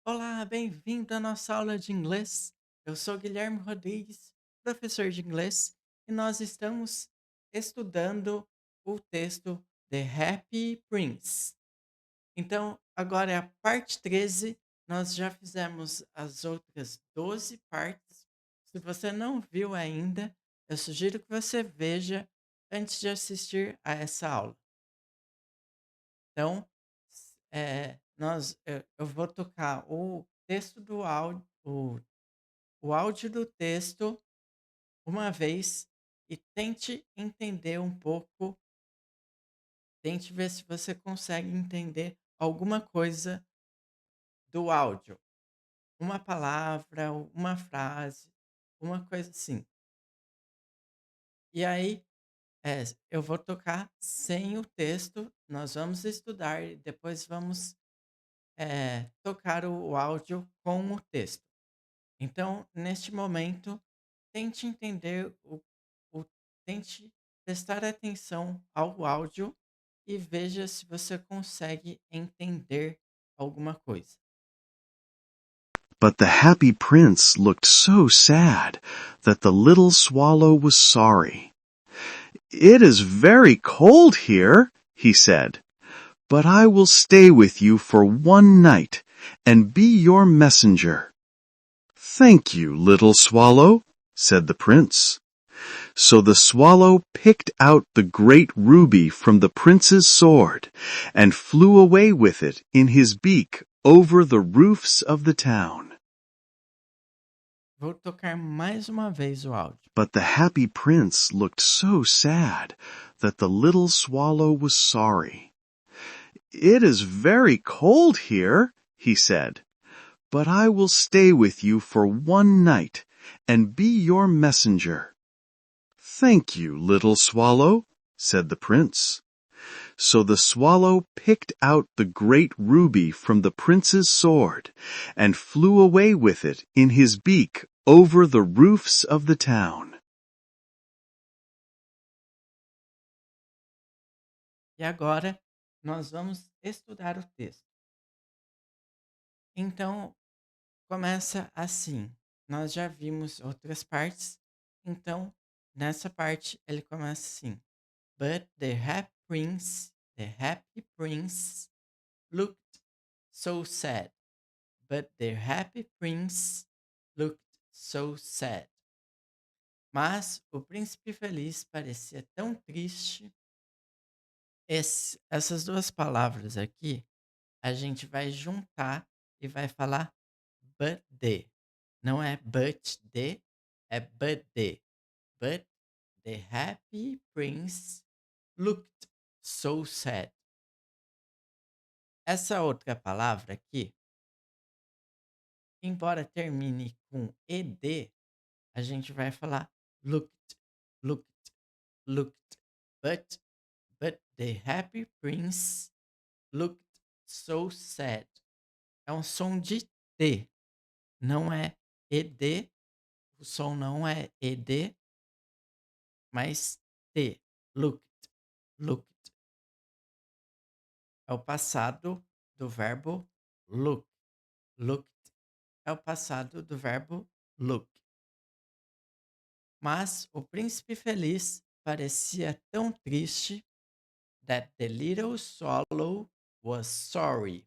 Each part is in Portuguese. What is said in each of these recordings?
Olá, bem-vindo à nossa aula de inglês. Eu sou Guilherme Rodrigues, professor de inglês, e nós estamos estudando o texto The Happy Prince. Então, agora é a parte 13. Nós já fizemos as outras 12 partes. Se você não viu ainda, eu sugiro que você veja antes de assistir a essa aula. Então, eu vou tocar o texto do áudio, o áudio do texto uma vez e tente entender um pouco, tente ver se você consegue entender alguma coisa do áudio, uma palavra, uma frase, uma coisa assim. E aí, eu vou tocar sem o texto, nós vamos estudar e depois vamos tocar o áudio com o texto. Então, neste momento, tente entender o tente prestar atenção ao áudio e veja se você consegue entender alguma coisa. But the happy prince looked so sad that the little swallow was sorry. "It is very cold here," he said, "but I will stay with you for one night and be your messenger." "Thank you, little swallow," said the prince. So the swallow picked out the great ruby from the prince's sword and flew away with it in his beak over the roofs of the town. Vou tocar mais uma vez o áudio. But the happy prince looked so sad that the little swallow was sorry. "It is very cold here," he said, "but I will stay with you for one night and be your messenger." "Thank you, little swallow," said the prince. So the swallow picked out the great ruby from the prince's sword and flew away with it in his beak over the roofs of the town. E agora nós vamos estudar o texto. Então, começa assim. Nós já vimos outras partes, então nessa parte ele começa assim. But the happy prince looked so sad. But the happy prince looked so sad. Mas o príncipe feliz parecia tão triste. Essas duas palavras aqui, a gente vai juntar e vai falar but the. Não é but the, é but the. But the happy prince looked so sad. Essa outra palavra aqui, embora termine com ed, a gente vai falar looked, looked, looked. But the happy prince looked so sad. É um som de T, não é ed, o som não é ed, mas T. Looked, looked. É o passado do verbo look. Looked é o passado do verbo look. Mas o príncipe feliz parecia tão triste that the little swallow was sorry,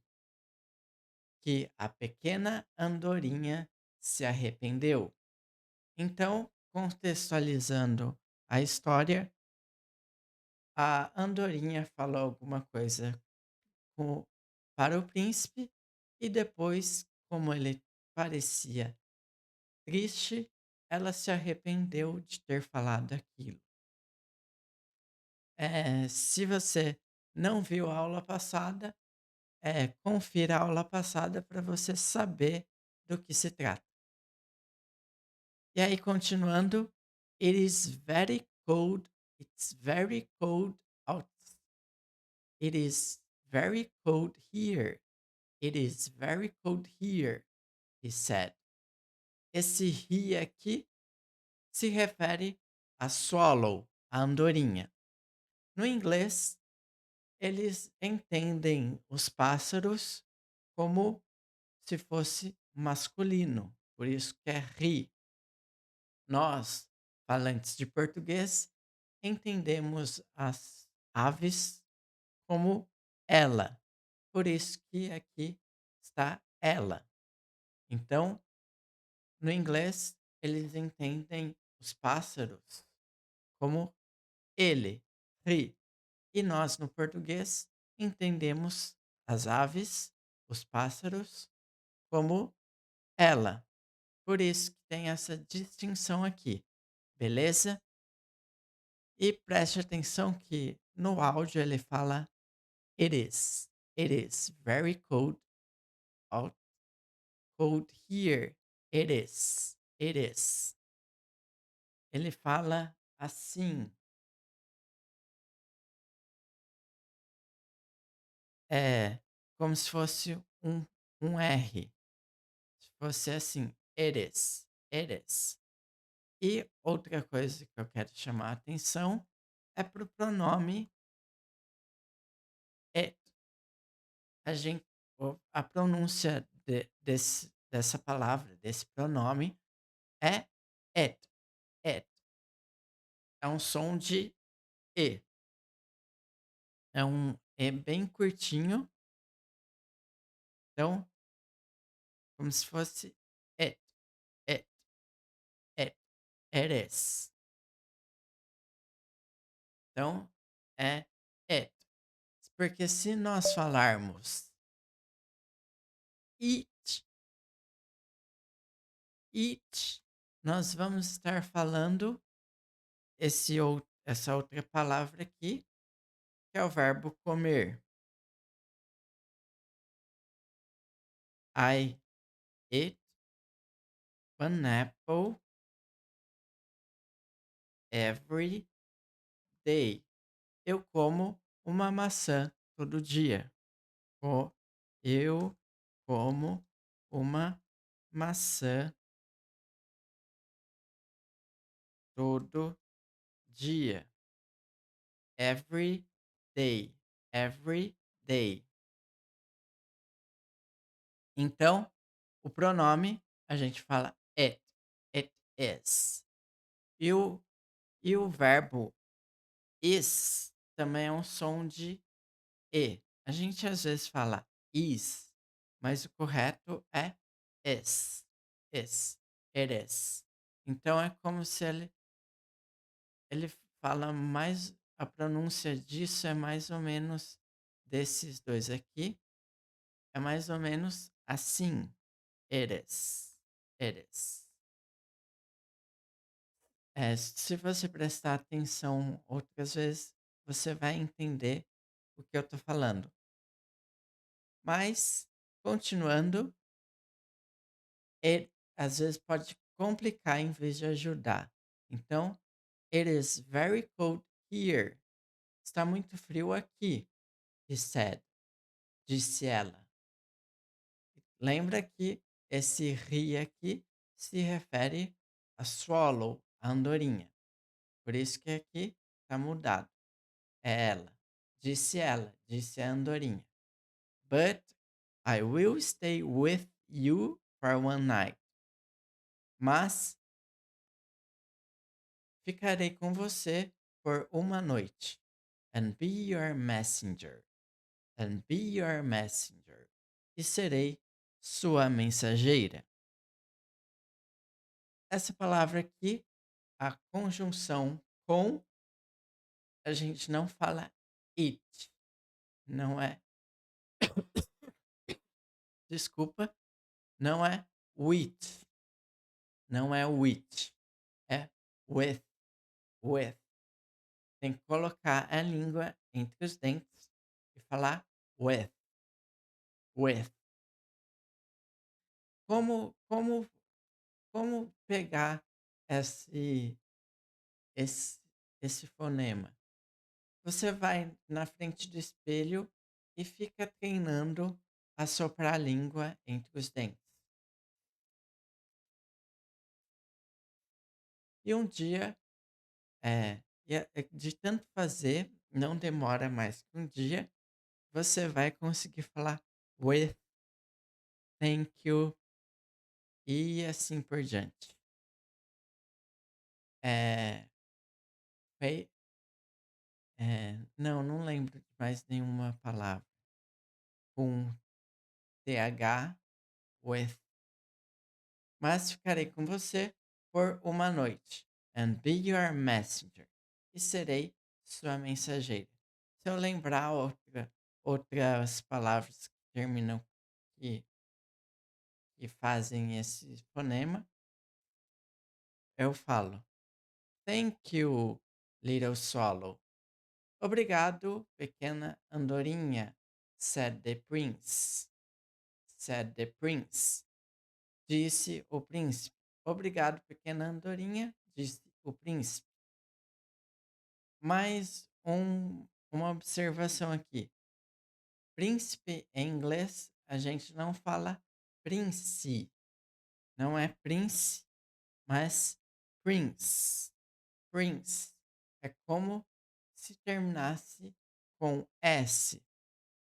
que a pequena andorinha se arrependeu. Então, contextualizando a história, a andorinha falou alguma coisa com- para o príncipe e depois, como ele parecia triste, ela se arrependeu de ter falado aquilo. Se você não viu a aula passada, confira a aula passada para você saber do que se trata. E aí, continuando, it is very cold, it's very cold out. It is very cold here. It is very cold here, he said. Esse he aqui se refere a swallow, a andorinha. No inglês, eles entendem os pássaros como se fosse masculino, por isso que é he. Nós, falantes de português, entendemos as aves como ela, por isso que aqui está ela. Então, no inglês, eles entendem os pássaros como ele, he. E nós, no português, entendemos as aves, os pássaros, como ela. Por isso que tem essa distinção aqui, beleza? E preste atenção que no áudio ele fala it is. It is very cold out cold here. It is. It is. Ele fala assim, é como se fosse um R. Se fosse assim, it is. It is. E outra coisa que eu quero chamar a atenção é para o pronome it. A gente a pronúncia dessa palavra, desse pronome é it, it. É um som de E. É um E bem curtinho, então, como se fosse it, it, it, it is. Então, é it. Porque se nós falarmos it, it, nós vamos estar falando essa outra palavra aqui, que é o verbo comer. I eat an apple every day. Eu como uma maçã todo dia. Eu como uma maçã todo dia. Every day. Every day. Então, o pronome a gente fala it. It is. E o verbo is também é um som de E. A gente às vezes fala is, mas o correto é is. Is. It is. Então é como se ele fala mais. A pronúncia disso é mais ou menos desses dois aqui. É mais ou menos assim. It is. It is. Se você prestar atenção outras vezes, você vai entender o que eu estou falando. Mas, continuando, às vezes pode complicar em vez de ajudar. Então, it is very cold here. Está muito frio aqui, he said. Disse ela. Lembra que esse he aqui se refere a swallow, a andorinha. Por isso que aqui está mudado. É ela. Disse a andorinha. But I will stay with you for one night. Mas ficarei com você por uma noite. And be your messenger. And be your messenger. E serei sua mensageira. Essa palavra aqui, a conjunção com, a gente não fala it. Não é. Desculpa. Não é with. Não é with. É with. With. Tem que colocar a língua entre os dentes e falar with. With. Como, como, como pegar esse, esse, esse fonema? Você vai na frente do espelho e fica treinando a soprar a língua entre os dentes. E um dia, de tanto fazer, não demora mais que um dia, você vai conseguir falar with thank you e assim por diante. É, pay, não, não lembro de mais nenhuma palavra com TH, with, mas ficarei com você por uma noite. And be your messenger. E serei sua mensageira. Se eu lembrar outras palavras que terminam, que, que fazem esse fonema, eu falo. Thank you, little swallow. Obrigado, pequena andorinha, said the prince. Said the prince. Disse o príncipe. Obrigado, pequena andorinha, disse o príncipe. Mais uma observação aqui. Príncipe em inglês, a gente não fala prince. Não é prince, mas prince. Prince. É como se terminasse com S.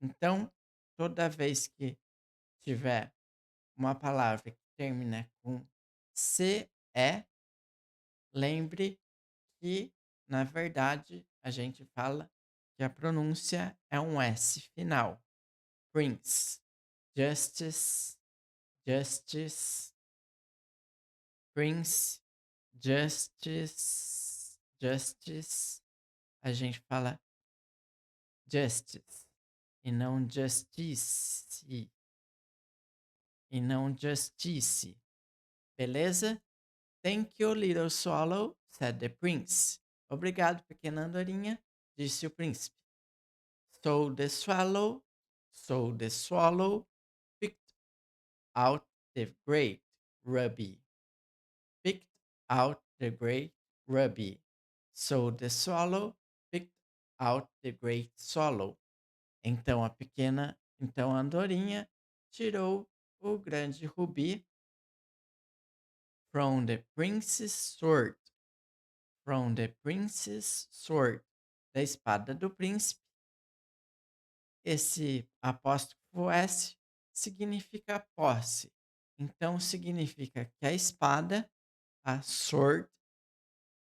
Então, toda vez que tiver uma palavra que termina com CE, lembre que, na verdade, a gente fala que a pronúncia é um S final. Prince, justice, justice, prince, justice, justice. A gente fala justice e não justice. E não justice. Beleza? Thank you, little swallow, said the prince. Obrigado, pequena andorinha, disse o príncipe. So the swallow, so the swallow picked out the great ruby. Picked out the great ruby. So the swallow picked out the great swallow. Então a andorinha tirou o grande rubi from the prince's sword. From the prince's sword. Da espada do príncipe. Esse apóstrofo S significa posse. Então significa que a espada, a sword,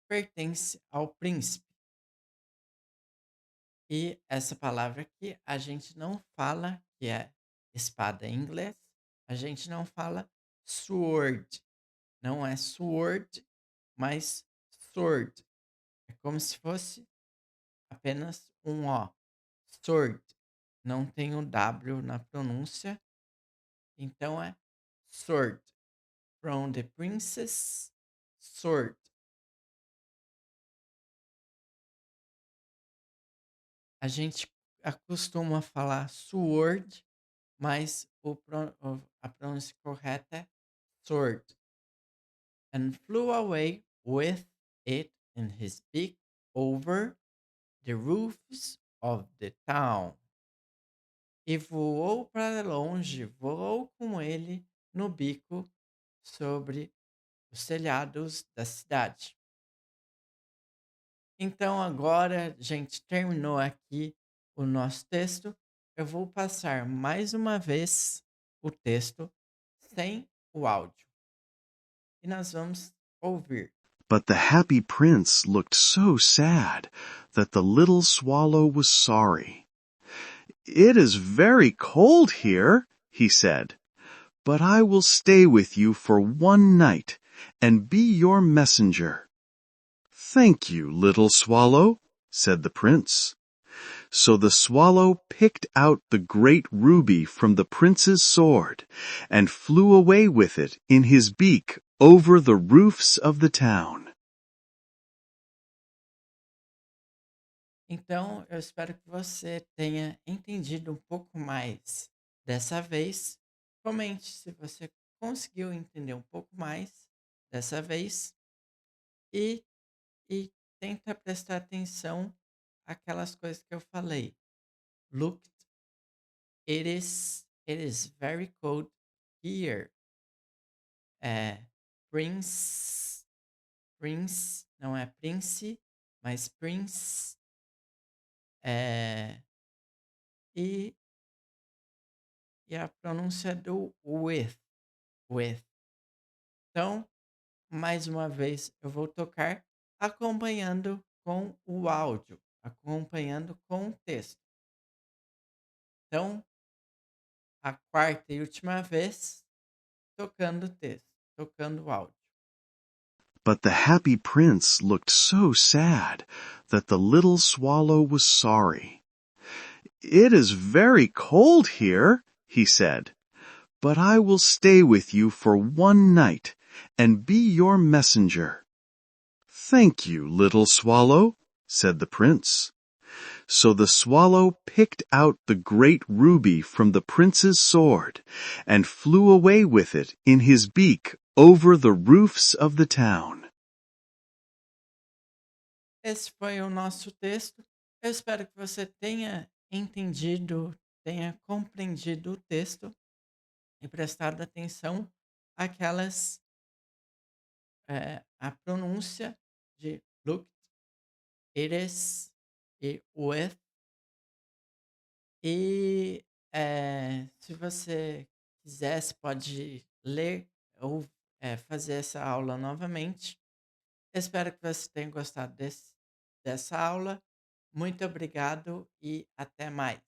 pertence ao príncipe. E essa palavra aqui a gente não fala que é espada em inglês, a gente não fala sword. Não é sword, mas sword. É como se fosse apenas um O. Sword. Não tem o W na pronúncia, então é sword. From the princess sword. A gente acostuma falar sword, mas a pronúncia correta é sword. And flew away with it in his beak over the roofs of the town. E voou para longe, voou com ele no bico sobre os telhados da cidade. Então agora, gente, terminou aqui o nosso texto. Eu vou passar mais uma vez o texto sem o áudio. E nós vamos ouvir. But the happy prince looked so sad that the little swallow was sorry. "It is very cold here," he said, "but I will stay with you for one night and be your messenger." "Thank you, little swallow," said the prince. So the swallow picked out the great ruby from the prince's sword and flew away with it in his beak over the roofs of the town. Então, eu espero que você tenha entendido um pouco mais dessa vez. Comente se você conseguiu entender um pouco mais dessa vez e, e tenta prestar atenção àquelas coisas que eu falei. Look, it is very cold here. Prince, prince, não é prince, mas prince. É, e e a pronúncia do with. Então, mais uma vez, eu vou tocar acompanhando com o áudio, acompanhando com o texto. Então, a quarta e última vez, tocando o texto, tocando o áudio. But the happy prince looked so sad that the little swallow was sorry. It is very cold here, he said, but I will stay with you for one night and be your messenger. Thank you, little swallow, said the prince. So the swallow picked out the great ruby from the prince's sword and flew away with it in his beak over the roofs of the town. Esse foi o nosso texto. Eu espero que você tenha entendido, tenha compreendido o texto e prestado atenção àquelas, a pronúncia de looked, it is e with. E, se você quiser, você pode ler ou, fazer essa aula novamente. Espero que você tenha gostado dessa aula. Muito obrigado e até mais.